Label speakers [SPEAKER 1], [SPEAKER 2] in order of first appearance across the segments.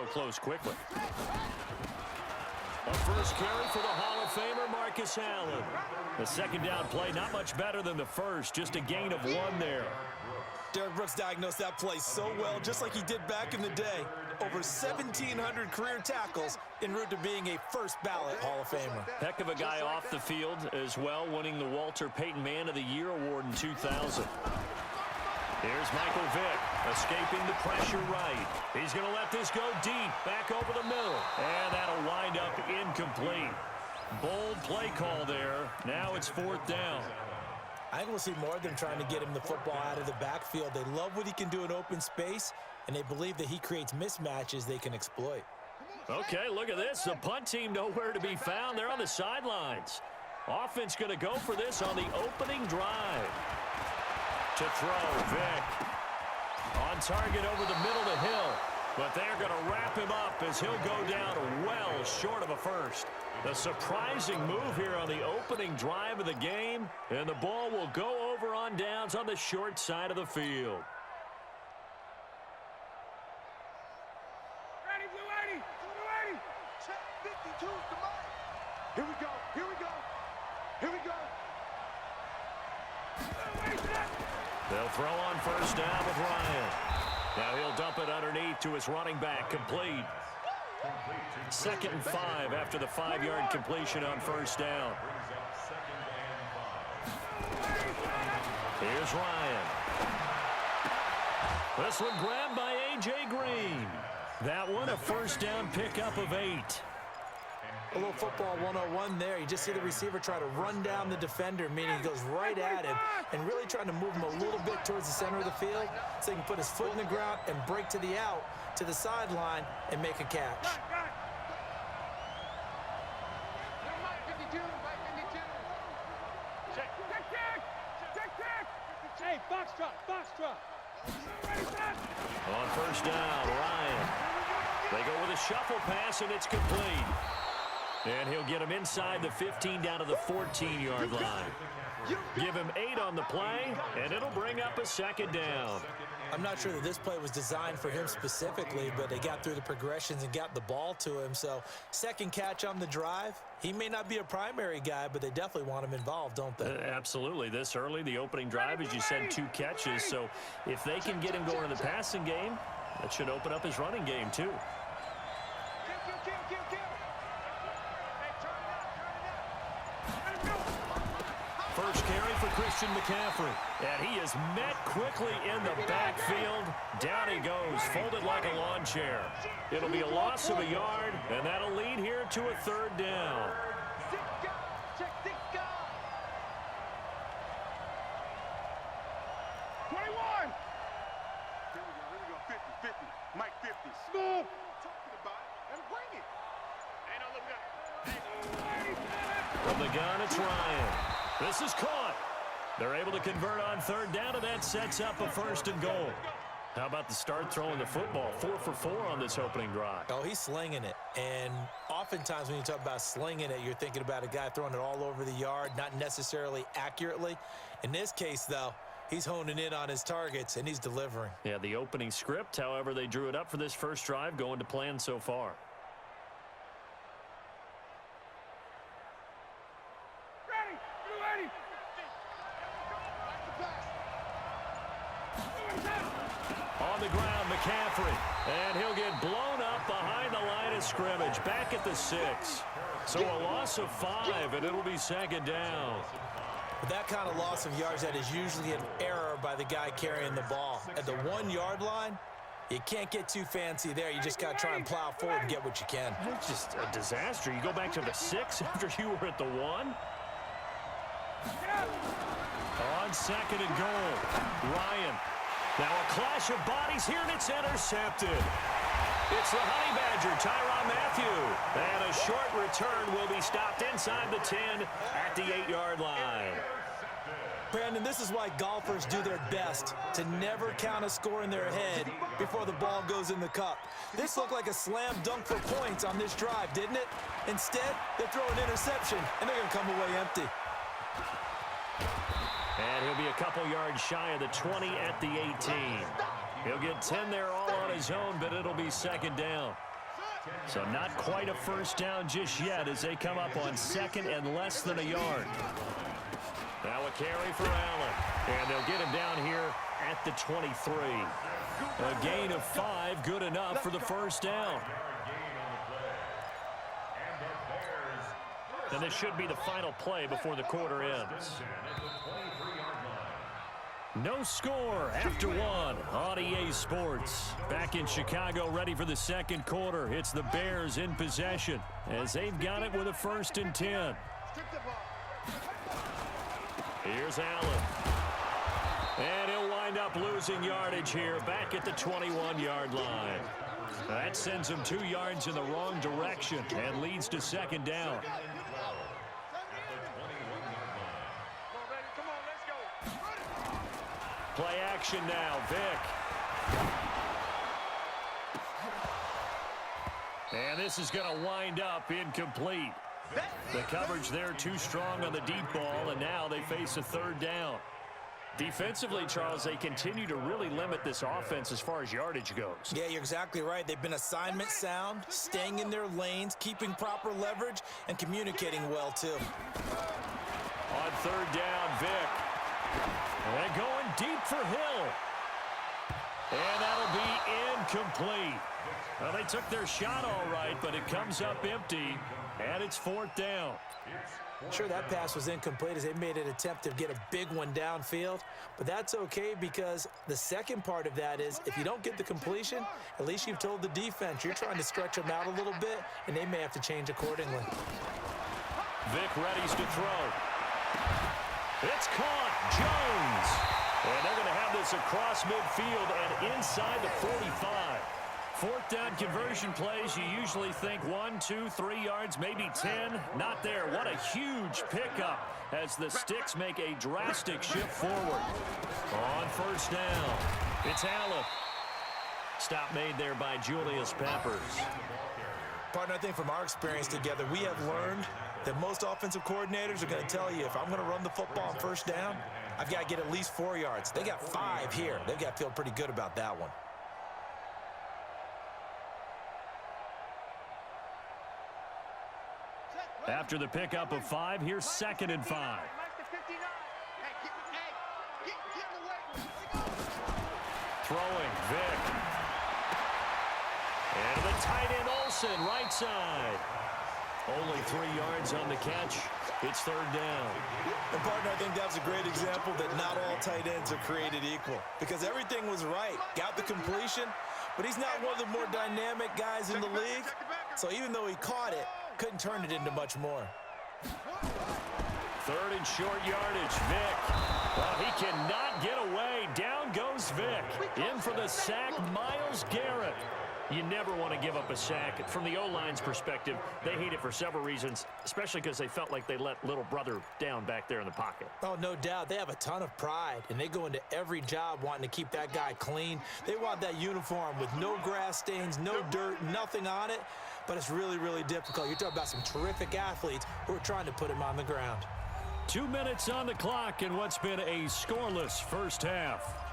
[SPEAKER 1] close quickly. A first carry for the Hall of Famer Marcus Allen. The second down play not much better than the first, just a gain of 1 there.
[SPEAKER 2] Derek Brooks diagnosed that play so well, just like he did back in the day. Over 1,700 career tackles en route to being a first-ballot Hall of Famer.
[SPEAKER 1] Heck of a guy off the field as well, winning the Walter Payton Man of the Year award in 2000. Here's Michael Vick, escaping the pressure right. He's going to let this go deep, back over the middle. And that'll wind up incomplete. Bold play call there. Now it's 4th down.
[SPEAKER 2] I think we'll see more of them trying to get him the football out of the backfield. They love what he can do in open space, and they believe that he creates mismatches they can exploit.
[SPEAKER 1] Okay, look at this. The punt team nowhere to be found. They're on the sidelines. Offense going to go for this on the opening drive. To throw, Vick. On target over the middle to Hill. But they're going to wrap him up as he'll go down well short of a first. A surprising move here on the opening drive of the game. And the ball will go over on downs on the short side of the field.
[SPEAKER 3] Ready, Blue 80. Blue 80. Check 52 to Mike. Here we go. Here we go. Here we go.
[SPEAKER 1] They'll throw on first down with Ryan. Now he'll dump it underneath to his running back, complete. 2nd and 5 after the 5-yard completion on first down. Here's Ryan. This one grabbed by A.J. Green. That one a first down pickup of 8.
[SPEAKER 2] A little football 101 there. You just see the receiver try to run down the defender, meaning he goes right at him and really trying to move him a little bit towards the center of the field so he can put his foot in the ground and break to the out, to the sideline, and make a catch.
[SPEAKER 3] Hey, box truck.
[SPEAKER 1] On first down, Ryan. They go with a shuffle pass, and it's complete. And he'll get him inside the 15 down to the 14-yard line. Give him 8 on the play, and it'll bring up a 2nd down.
[SPEAKER 2] I'm not sure that this play was designed for him specifically, but they got through the progressions and got the ball to him. So, second catch on the drive. He may not be a primary guy, but they definitely want him involved, don't they?
[SPEAKER 1] Absolutely. This early, the opening drive, as you said, 2 catches. So, if they can get him going in the passing game, that should open up his running game, too. First carry for Christian McCaffrey. And he is met quickly in the backfield. Down he goes, folded like a lawn chair. It'll be a loss of a yard, and that'll lead here to a 3rd down.
[SPEAKER 3] Check 21. Here we go. 50. Mike 50. Smooth. Talking about it, and bring it. Ain't no looking at.
[SPEAKER 1] From the gun, it's Ryan. This is caught. They're able to convert on 3rd down, and that sets up a 1st and goal. How about the start throwing the football? 4 for 4 on this opening drive.
[SPEAKER 2] Oh, he's slinging it. And oftentimes when you talk about slinging it, you're thinking about a guy throwing it all over the yard, not necessarily accurately. In this case, though, he's honing in on his targets, and he's delivering.
[SPEAKER 1] Yeah, the opening script, however, they drew it up for this first drive, going to plan so far. On the ground, McCaffrey. And he'll get blown up behind the line of scrimmage. Back at the 6. So a loss of 5, and it'll be 2nd down.
[SPEAKER 2] With that kind of loss of yards, that is usually an error by the guy carrying the ball. At the 1-yard line, you can't get too fancy there. You just got to try and plow forward and get what you can.
[SPEAKER 1] It's just a disaster. You go back to the 6 after you were at the 1. On 2nd and goal, Ryan. Now a clash of bodies here, and it's intercepted. It's the Honey Badger, Tyrann Mathieu. And a short return will be stopped inside the 10 at the 8-yard line.
[SPEAKER 2] Brandon, this is why golfers do their best to never count a score in their head before the ball goes in the cup. This looked like a slam dunk for points on this drive, didn't it? Instead, they throw an interception, and they're going to come away empty.
[SPEAKER 1] And he'll be a couple yards shy of the 20 at the 18. He'll get 10 there all on his own, but it'll be 2nd down. So not quite a first down just yet as they come up on second and less than a yard. Now a carry for Allen. And they'll get him down here at the 23. A gain of 5, good enough for the first down. And this should be the final play before the quarter ends. No score after 1 on EA Sports. Back in Chicago, ready for the second quarter. It's the Bears in possession as they've got it with a 1st and 10. Here's Allen. And he'll wind up losing yardage here back at the 21-yard line. That sends him 2 yards in the wrong direction and leads to 2nd down. Play action now, Vick. And this is going to wind up incomplete. The coverage there too strong on the deep ball, and now they face a 3rd down. Defensively, Charles, they continue to really limit this offense as far as yardage goes.
[SPEAKER 2] Yeah, you're exactly right. They've been assignment sound, staying in their lanes, keeping proper leverage, and communicating well, too.
[SPEAKER 1] On 3rd down, Vick. And going deep for Hill. And that'll be incomplete. Well, they took their shot all right, but it comes up empty, and it's 4th down.
[SPEAKER 2] Sure, that pass was incomplete as they made an attempt to get a big one downfield, but that's okay because the second part of that is if you don't get the completion, at least you've told the defense you're trying to stretch them out a little bit, and they may have to change accordingly.
[SPEAKER 1] Vick readies to throw. It's caught. Jones. And they're going to have this across midfield and inside the 45. 4th down conversion plays, you usually think 1, 2, 3 yards, maybe 10. Not there. What a huge pickup as the Sticks make a drastic shift forward. On 1st down, it's Allen. Stop made there by Julius Peppers.
[SPEAKER 2] Partner, I think from our experience together, we have learned that most offensive coordinators are going to tell you if I'm going to run the football on 1st down, I've got to get at least 4 yards. They got 5 here. They've got to feel pretty good about that one.
[SPEAKER 1] After the pickup of 5, here's 2nd and 5. Throwing, Vick. And the tight end Olsen, right side. Only 3 yards on the catch. It's 3rd down.
[SPEAKER 2] And partner, I think that's a great example that not all tight ends are created equal because everything was right. Got the completion, but he's not one of the more dynamic guys in the league. So even though he caught it, couldn't turn it into much more.
[SPEAKER 1] 3rd and short yardage, Vick. Well, he cannot get away. Down goes Vick. In for the sack, Myles Garrett. You never want to give up a sack. From the O-line's perspective, they hate it for several reasons, especially because they felt like they let little brother down back there in the pocket.
[SPEAKER 2] Oh, no doubt. They have a ton of pride, and they go into every job wanting to keep that guy clean. They want that uniform with no grass stains, no dirt, nothing on it, but it's really, really difficult. You're talking about some terrific athletes who are trying to put him on the ground.
[SPEAKER 1] 2 minutes on the clock in what's been a scoreless first half.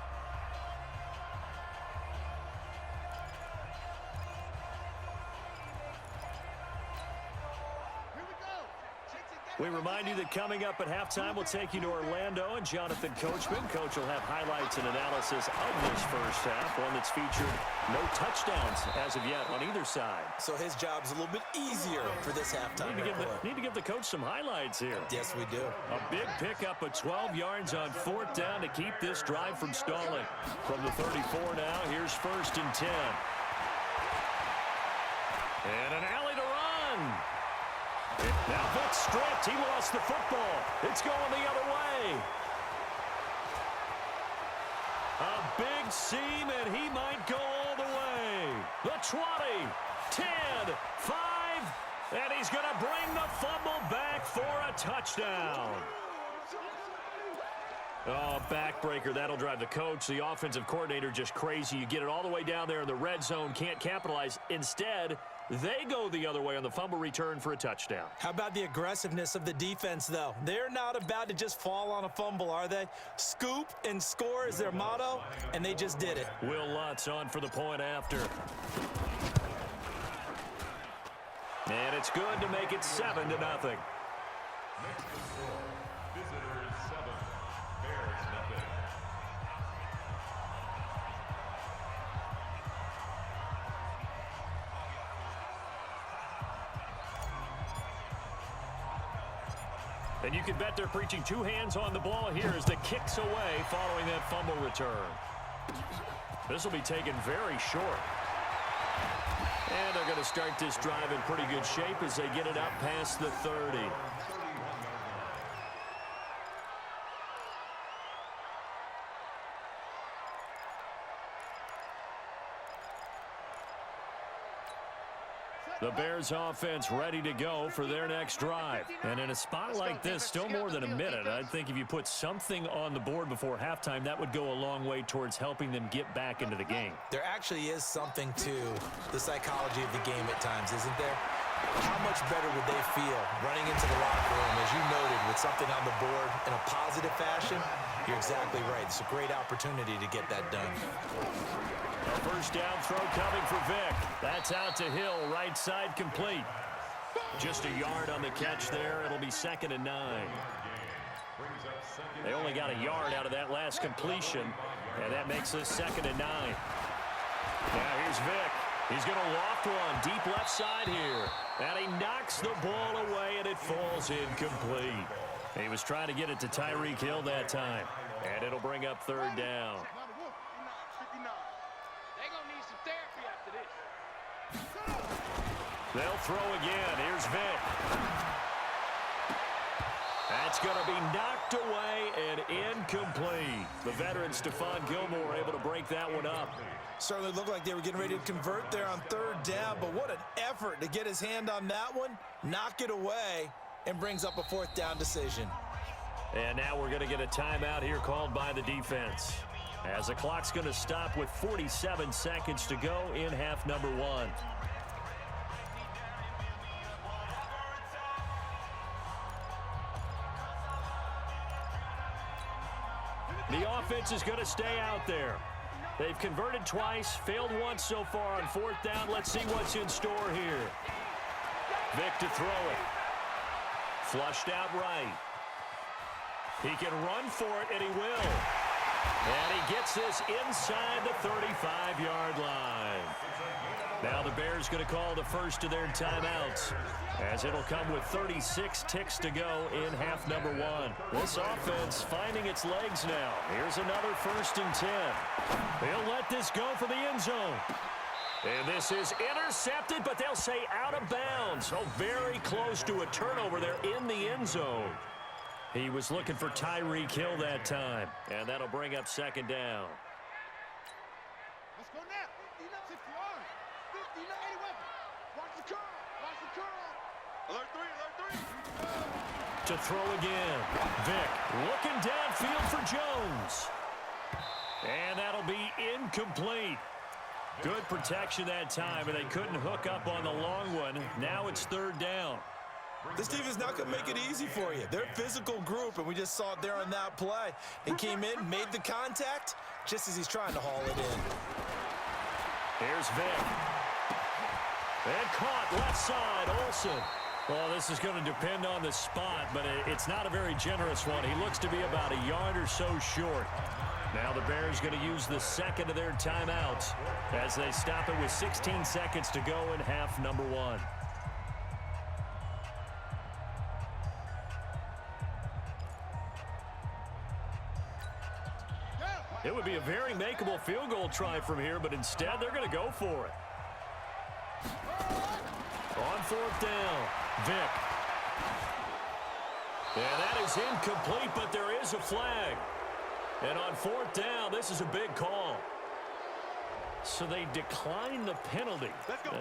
[SPEAKER 1] We remind you that coming up at halftime, we'll take you to Orlando and Jonathan Coachman. Coach will have highlights and analysis of this first half, one that's featured no touchdowns as of yet on either side.
[SPEAKER 2] So his job's a little bit easier for this halftime.
[SPEAKER 1] Need to give the coach some highlights here.
[SPEAKER 2] Yes, we do.
[SPEAKER 1] A big pickup of 12 yards on 4th down to keep this drive from stalling. From the 34 now, here's 1st and 10. And an alley to run. Now Vick stripped. He lost the football. It's going the other way. A big seam, and he might go all the way. The 20, 10, 5, and he's going to bring the fumble back for a touchdown. Oh, backbreaker. That'll drive the coach, the offensive coordinator, just crazy. You get it all the way down there in the red zone, can't capitalize. Instead, they go the other way on the fumble return for a touchdown.
[SPEAKER 2] How about the aggressiveness of the defense, though? They're not about to just fall on a fumble, are they? Scoop and score is their motto, and they just did it.
[SPEAKER 1] Will Lutz on for the point after. It's good to make it 7-0.
[SPEAKER 4] Next to score, visitors 7, Bears nothing.
[SPEAKER 1] And you can bet they're preaching 2 hands on the ball here as the kick's away following that fumble return. This will be taken very short. And they're going to start this drive in pretty good shape as they get it up past the 30. The Bears offense ready to go for their next drive. And in a spot like this, still more than a minute, I think if you put something on the board before halftime, that would go a long way towards helping them get back into the game.
[SPEAKER 2] There actually is something to the psychology of the game at times, isn't there? How much better would they feel running into the locker room, as you noted, with something on the board in a positive fashion? You're exactly right. It's a great opportunity to get that done.
[SPEAKER 1] A first down throw coming for Vick. That's out to Hill, right side complete. Just a yard on the catch there. It'll be 2nd and 9. They only got a yard out of that last completion, and that makes this 2nd and 9. Now here's Vick. He's going to loft one deep left side here. And he knocks the ball away, and it falls incomplete. He was trying to get it to Tyreek Hill that time. And it'll bring up 3rd down. They'll throw again. Here's Vick. That's going to be knocked away and incomplete. The veteran Stephon Gilmore able to break that one up.
[SPEAKER 2] Certainly looked like they were getting ready to convert there on 3rd down, but what an effort to get his hand on that one, knock it away, and brings up a 4th down decision.
[SPEAKER 1] And now we're going to get a timeout here called by the defense, as the clock's going to stop with 47 seconds to go in half number 1. The offense is going to stay out there. They've converted twice, failed once so far on 4th down. Let's see what's in store here. Vick to throw it. Flushed out right. He can run for it, and he will. And he gets this inside the 35-yard line. Now the Bears going to call the first of their timeouts, as it'll come with 36 ticks to go in half number 1. This offense finding its legs now. Here's another 1st and 10. They'll let this go for the end zone. And this is intercepted, but they'll say out of bounds. Oh, very close to a turnover there in the end zone. He was looking for Tyreek Hill that time, and that'll bring up 2nd down.
[SPEAKER 3] Let's go now. 50 yards. 50, 80 weapon. Watch the curl. Watch the curl. Alert 3, alert 3.
[SPEAKER 1] To throw again. Vick looking downfield for Jones. And that'll be incomplete. Good protection that time, and they couldn't hook up on the long one. Now it's 3rd down.
[SPEAKER 2] This team is not going to make it easy for you. They're a physical group, and we just saw it there on that play. He came in, made the contact, just as he's trying to haul it in.
[SPEAKER 1] Here's Vick. And caught left side, Olsen. Well, this is going to depend on the spot, but it's not a very generous one. He looks to be about a yard or so short. Now the Bears going to use the 2nd of their timeouts as they stop it with 16 seconds to go in half number 1. It would be a very makeable field goal try from here, but instead they're going to go for it. On 4th down, Vick. And that is incomplete, but there is a flag. And on 4th down, this is a big call. So they decline the penalty.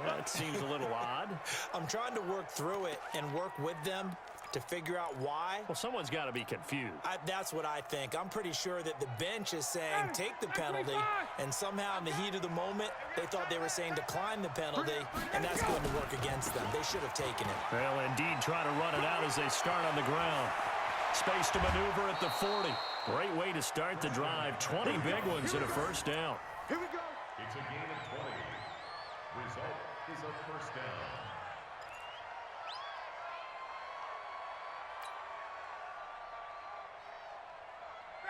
[SPEAKER 1] That seems a little odd.
[SPEAKER 2] I'm trying to work through it and work with them to figure out why.
[SPEAKER 1] Well, someone's got to be confused.
[SPEAKER 2] That's what I think. I'm pretty sure that the bench is saying take the penalty, and somehow in the heat of the moment, they thought they were saying decline the penalty, and that's going to work against them. They should have taken it.
[SPEAKER 1] Well, indeed, trying to run it out as they start on the ground. Space to maneuver at the 40. Great way to start the drive. 20 big ones and a 1st down.
[SPEAKER 3] Here we go.
[SPEAKER 4] It's a gain of 20. Result is a 1st down.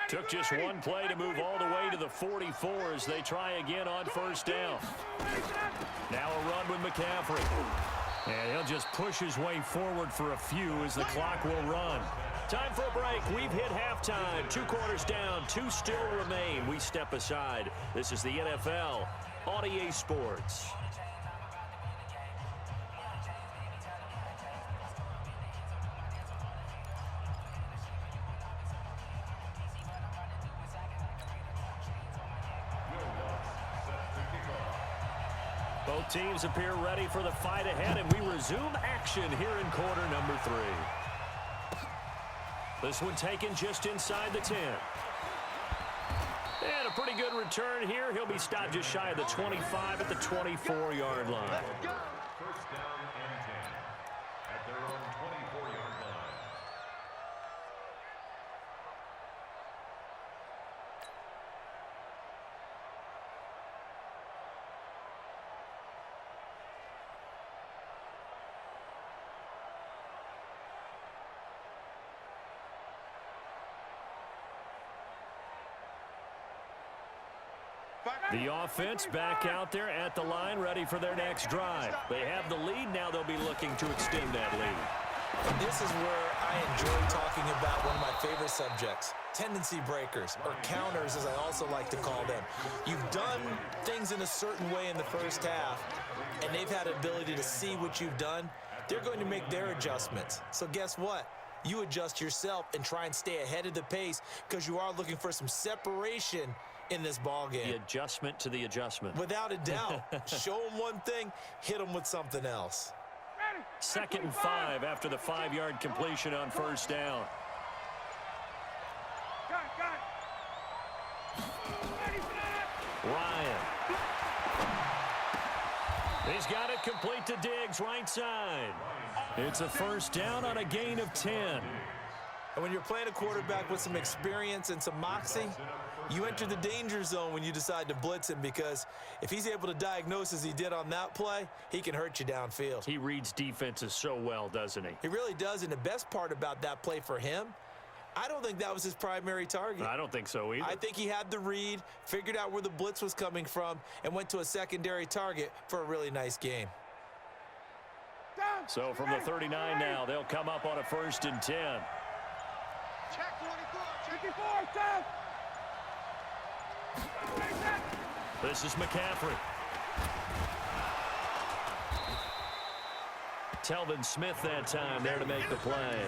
[SPEAKER 1] Took just one play to move all the way to the 44 as they try again on first down. Now a run with McCaffrey. And he'll just push his way forward for a few as the clock will run. Time for a break. We've hit halftime. 2 quarters down. 2 still remain. We step aside. This is the NFL on EA Sports. Both teams appear ready for the fight ahead, and we resume action here in quarter number 3. This one taken just inside the 10. And a pretty good return here. He'll be stopped just shy of the 25 at the 24-yard line.
[SPEAKER 4] First down and 10 at their own 24-yard line.
[SPEAKER 1] The offense back out there at the line, ready for their next drive. They have the lead. Now they'll be looking to extend that lead.
[SPEAKER 2] And this is where I enjoy talking about one of my favorite subjects, tendency breakers, or counters as I also like to call them. You've done things in a certain way in the first half, and they've had the ability to see what you've done. They're going to make their adjustments. So guess what? You adjust yourself and try and stay ahead of the pace because you are looking for some separation in this ball game.
[SPEAKER 1] The adjustment to the adjustment.
[SPEAKER 2] Without a doubt. Show them one thing, hit them with something else.
[SPEAKER 1] 2nd and 5 after the 5-yard completion on first down. Ryan. He's got it complete to Diggs, right side. It's a first down on a gain of 10.
[SPEAKER 2] And when you're playing a quarterback with some experience and some moxie, you enter the danger zone when you decide to blitz him, because if he's able to diagnose as he did on that play, he can hurt you downfield.
[SPEAKER 1] He reads defenses so well, doesn't he?
[SPEAKER 2] He really does, and the best part about that play for him, I don't think that was his primary target.
[SPEAKER 1] I don't think so either.
[SPEAKER 2] I think he had the read, figured out where the blitz was coming from, and went to a secondary target for a really nice game.
[SPEAKER 1] So from the 39 now, they'll come up on a 1st and 10.
[SPEAKER 3] Check 24, down.
[SPEAKER 1] This is McCaffrey. Telvin Smith that time there to make the play.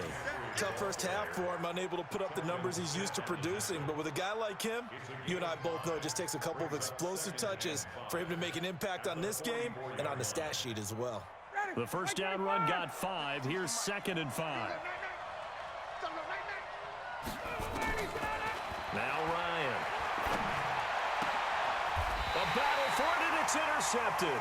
[SPEAKER 2] Tough first half for him, unable to put up the numbers he's used to producing. But with a guy like him, you and I both know it just takes a couple of explosive touches for him to make an impact on this game and on the stat sheet as well.
[SPEAKER 1] The first down run got 5. Here's 2nd and 5. Now Ryan. A battle for it, and it's intercepted.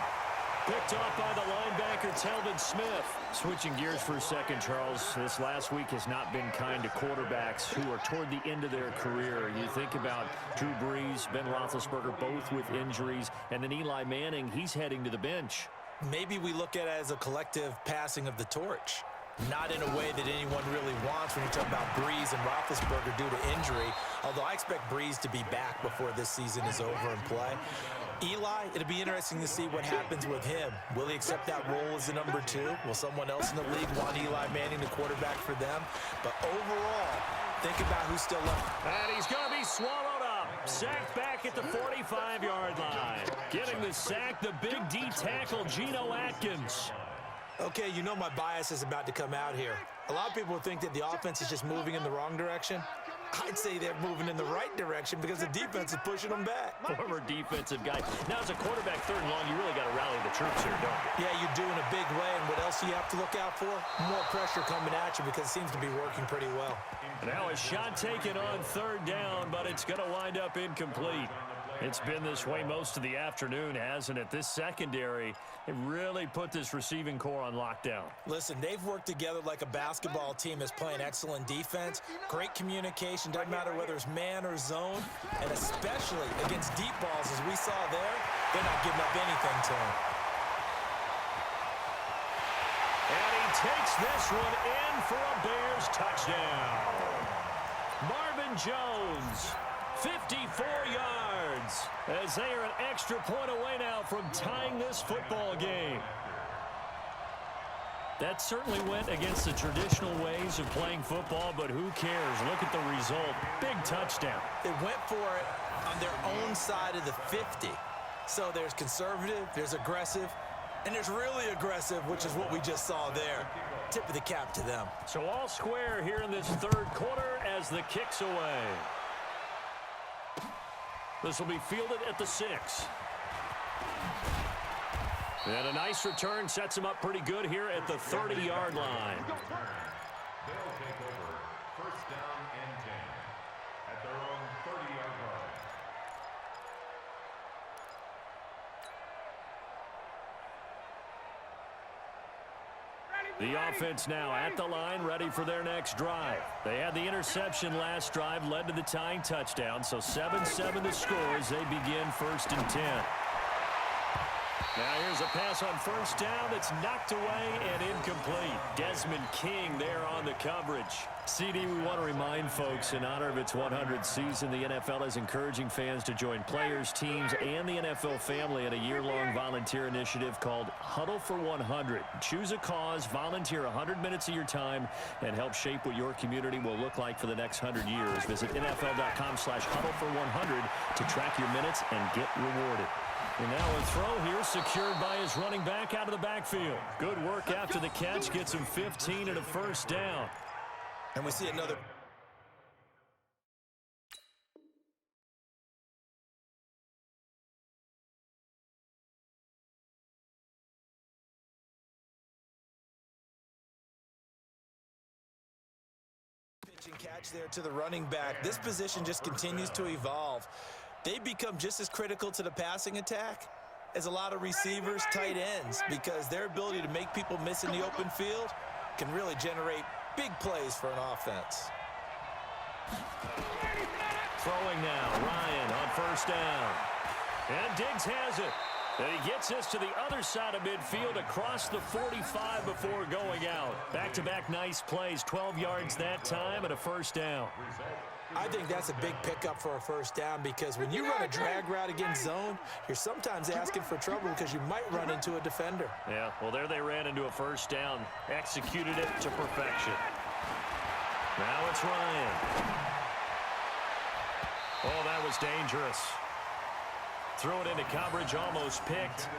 [SPEAKER 1] Picked off by the linebacker, Telvin Smith. Switching gears for a second, Charles. This last week has not been kind to quarterbacks who are toward the end of their career. You think about Drew Brees, Ben Roethlisberger, both with injuries, and then Eli Manning, he's heading to the bench.
[SPEAKER 2] Maybe we look at it as a collective passing of the torch. Not in a way that anyone really wants when you talk about Brees and Roethlisberger due to injury, although I expect Brees to be back before this season is over and play. Eli, it'll be interesting to see what happens with him. Will he accept that role as the number 2? Will someone else in the league want Eli Manning to quarterback for them? But overall, think about who's still left.
[SPEAKER 1] And he's going to be swallowed up. Sacked back at the 45-yard line. Getting the sack, the big D tackle, Geno Atkins.
[SPEAKER 2] Okay, you know my bias is about to come out here. A lot of people think that the offense is just moving in the wrong direction. I'd say they're moving in the right direction because the defense is pushing them back.
[SPEAKER 1] Former defensive guy. Now, as a quarterback, 3rd and long, you really got to rally the troops here, don't you?
[SPEAKER 2] Yeah, you do in a big way, and what else do you have to look out for? More pressure coming at you because it seems to be working pretty well.
[SPEAKER 1] Now a shot taken on 3rd down, but it's going to wind up incomplete. It's been this way most of the afternoon, hasn't it? This secondary, it really put this receiving core on lockdown.
[SPEAKER 2] Listen, they've worked together like a basketball team that's playing excellent defense, great communication, doesn't matter whether it's man or zone, and especially against deep balls, as we saw there, they're not giving up anything to him.
[SPEAKER 1] And he takes this one in for a Bears touchdown. Marvin Jones, 54 yards, as they are an extra point away now from tying this football game. That certainly went against the traditional ways of playing football, but who cares? Look at the result. Big touchdown.
[SPEAKER 2] They went for it on their own side of the 50. So there's conservative, there's aggressive, and there's really aggressive, which is what we just saw there. Tip of the cap to them.
[SPEAKER 1] So all square here in this third quarter as the kick's away. This will be fielded at the 6. And a nice return sets him up pretty good here at the 30-yard line.
[SPEAKER 4] They'll take over first down and 10 at their own 30-yard line.
[SPEAKER 1] The offense now at the line, ready for their next drive. They had the interception last drive, led to the tying touchdown, so 7-7 the score as they begin first and 10. Now here's a pass on first down that's knocked away and incomplete. Desmond King there on the coverage. CD, we want to remind folks, in honor of its 100th season, the NFL is encouraging fans to join players, teams, and the NFL family in a year-long volunteer initiative called Huddle for 100. Choose a cause, volunteer 100 minutes of your time, and help shape what your community will look like for the next 100 years. Visit NFL.com/huddle for 100 to track your minutes and get rewarded. And now a throw here secured by his running back out of the backfield. Good work after the catch. Gets him 15 and a first down.
[SPEAKER 2] And we see another. Pitch and catch there to the running back. This position just continues to evolve. They become just as critical to the passing attack as a lot of receivers, tight ends, because their ability to make people miss in the open field can really generate big plays for an offense.
[SPEAKER 1] Throwing now, Ryan on first down. And Diggs has it. And he gets this to the other side of midfield across the 45 before going out. Back-to-back nice plays, 12 yards that time and a first down.
[SPEAKER 2] I think that's a big pickup for a first down because when you run a drag route against zone, you're sometimes asking for trouble because you might run into a defender.
[SPEAKER 1] Yeah, well, there they ran into a first down. Executed it to perfection. Now it's Ryan. Oh, that was dangerous. Threw it into coverage, almost picked,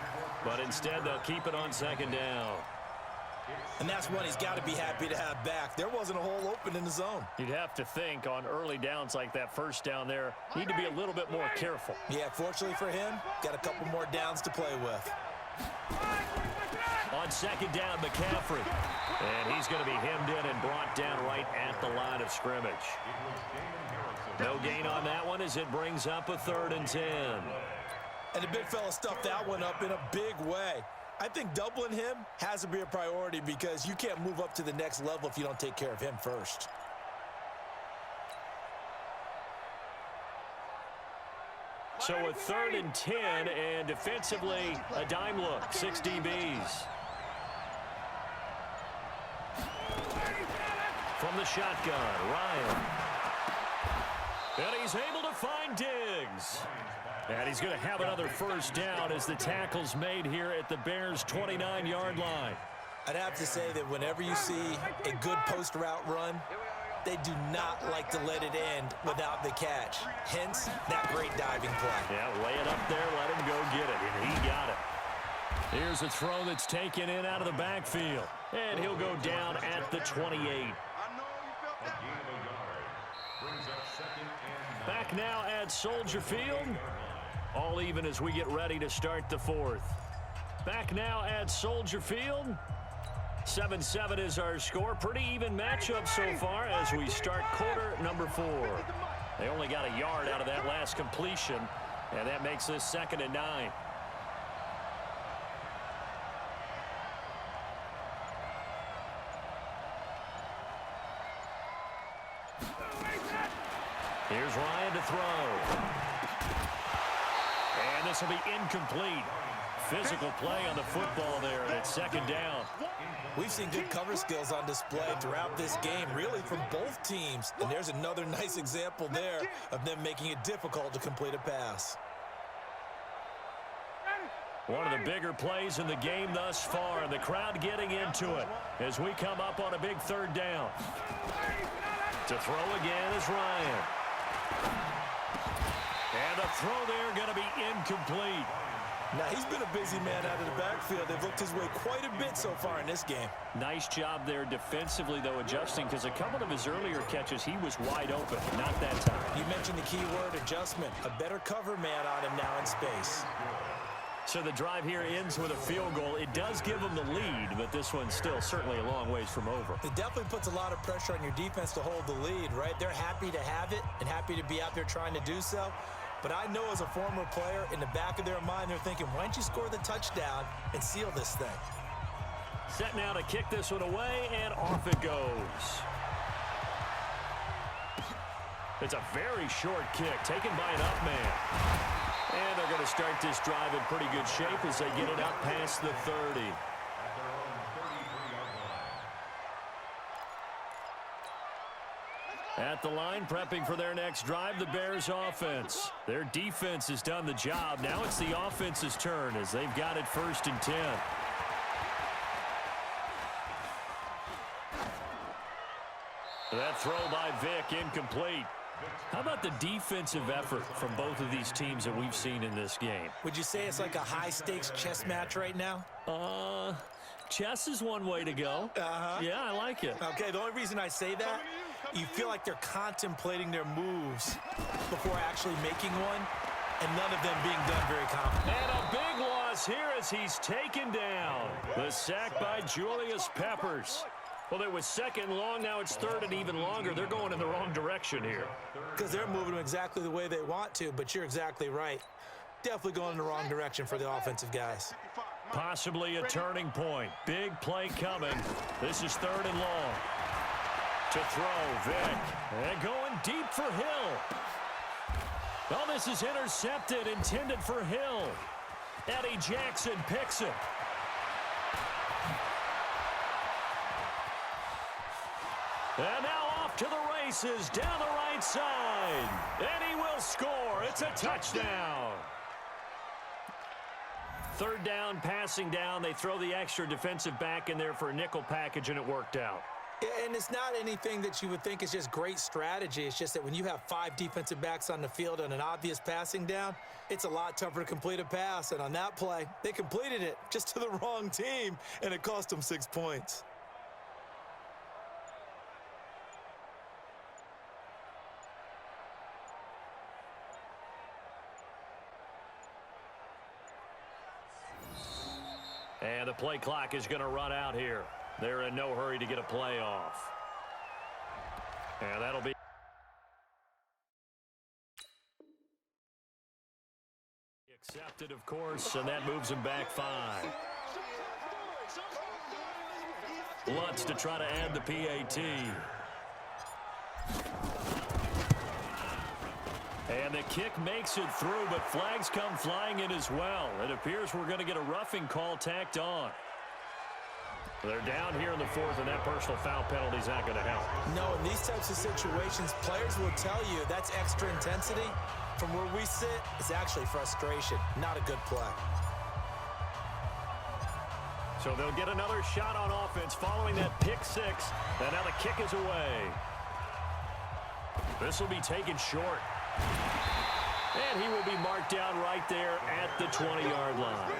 [SPEAKER 1] but instead they'll keep it on second down.
[SPEAKER 2] And that's one he's got to be happy to have back. There wasn't a hole open in the zone.
[SPEAKER 1] You'd have to think on early downs like that first down there, need to be a little bit more careful.
[SPEAKER 2] Yeah, fortunately for him, got a couple more downs to play with.
[SPEAKER 1] On second down, McCaffrey. And he's going to be hemmed in and brought down right at the line of scrimmage. No gain on that one as it brings up a 3rd and 10.
[SPEAKER 2] And the big fella stuffed that one up in a big way. I think doubling him has to be a priority because you can't move up to the next level if you don't take care of him first.
[SPEAKER 1] So a 3rd and 10, and defensively a dime look, 6 DBs. From the shotgun, Ryan. And he's able to find Diggs. And he's going to have another first down as the tackle's made here at the Bears' 29-yard line.
[SPEAKER 2] I'd have to say that whenever you see a good post route run, they do not like to let it end without the catch. Hence, that great diving play.
[SPEAKER 1] Yeah, lay it up there, let him go get it, and he got it. Here's a throw that's taken in out of the backfield. And he'll go down at the 28. Back now at Soldier Field. All even as we get ready to start the 4th. Back now at Soldier Field. 7-7 is our score. Pretty even matchup so far as we start quarter number 4. They only got a yard out of that last completion, and that makes this 2nd and 9. Here's Ryan to throw. And this will be incomplete. physical play on the football there, and it's second down.
[SPEAKER 2] We've seen good cover skills on display throughout this game, really from both teams. And there's another nice example there of them making it difficult to complete a pass.
[SPEAKER 1] One of the bigger plays in the game thus far, and the crowd getting into it as we come up on a big third down. To throw again is Ryan. And the throw there going to be incomplete.
[SPEAKER 2] Now, he's been a busy man out of the backfield. They've looked his way quite a bit so far in this game.
[SPEAKER 1] Nice job there defensively, though, adjusting, because a couple of his earlier catches, he was wide open. Not that time.
[SPEAKER 2] You mentioned the key word, adjustment. A better cover man on him now in space.
[SPEAKER 1] So the drive here ends with a field goal. It does give them the lead, but this one's still certainly a long ways from over.
[SPEAKER 2] It definitely puts a lot of pressure on your defense to hold the lead, right? They're happy to have it and happy to be out there trying to do so. But I know as a former player, in the back of their mind, they're thinking, why don't you score the touchdown and seal this thing?
[SPEAKER 1] Set now to kick this one away, and off it goes. It's a very short kick taken by an up man. And they're going to start this drive in pretty good shape as they get it up past the 30. At the line, prepping for their next drive, the Bears offense. Their defense has done the job. Now it's the offense's turn as they've got it 1st and 10. That throw by Vick, incomplete. How about the defensive effort from both of these teams that we've seen in this game?
[SPEAKER 2] Would you say it's like a high-stakes chess match right now?
[SPEAKER 1] Chess is one way to go. Yeah, I like it.
[SPEAKER 2] Okay, the only reason I say that, you feel like they're contemplating their moves before actually making one, and none of them being done very confidently.
[SPEAKER 1] And a big loss here as he's taken down. The sack by Julius Peppers. Well, it was 2nd and long. Now it's 3rd and even longer. They're going in the wrong direction here.
[SPEAKER 2] Because they're moving them exactly the way they want to, but you're exactly right. Definitely going in the wrong direction for the offensive guys.
[SPEAKER 1] Possibly a turning point. Big play coming. This is 3rd and long. To throw, Vick. And going deep for Hill. Well, this is intercepted, intended for Hill. Eddie Jackson picks it. And now off to the races, down the right side. And he will score. It's a touchdown. 3rd down, passing down. They throw the extra defensive back in there for a nickel package, and it worked out.
[SPEAKER 2] And it's not anything that you would think is just great strategy. It's just that when you have 5 defensive backs on the field and an obvious passing down, it's a lot tougher to complete a pass. And on that play, they completed it just to the wrong team, and it cost them 6 points.
[SPEAKER 1] And the play clock is going to run out here. They're in no hurry to get a play off. And that'll be accepted, of course, and that moves him back 5. Lutz to try to add the PAT. And the kick makes it through, but flags come flying in as well. It appears we're going to get a roughing call tacked on. They're down here in the 4th, and that personal foul penalty is not going to help.
[SPEAKER 2] No, in these types of situations, players will tell you that's extra intensity. From where we sit, it's actually frustration, not a good play.
[SPEAKER 1] So they'll get another shot on offense following that pick 6, and now the kick is away. This will be taken short. And he will be marked down right there at the 20-yard line.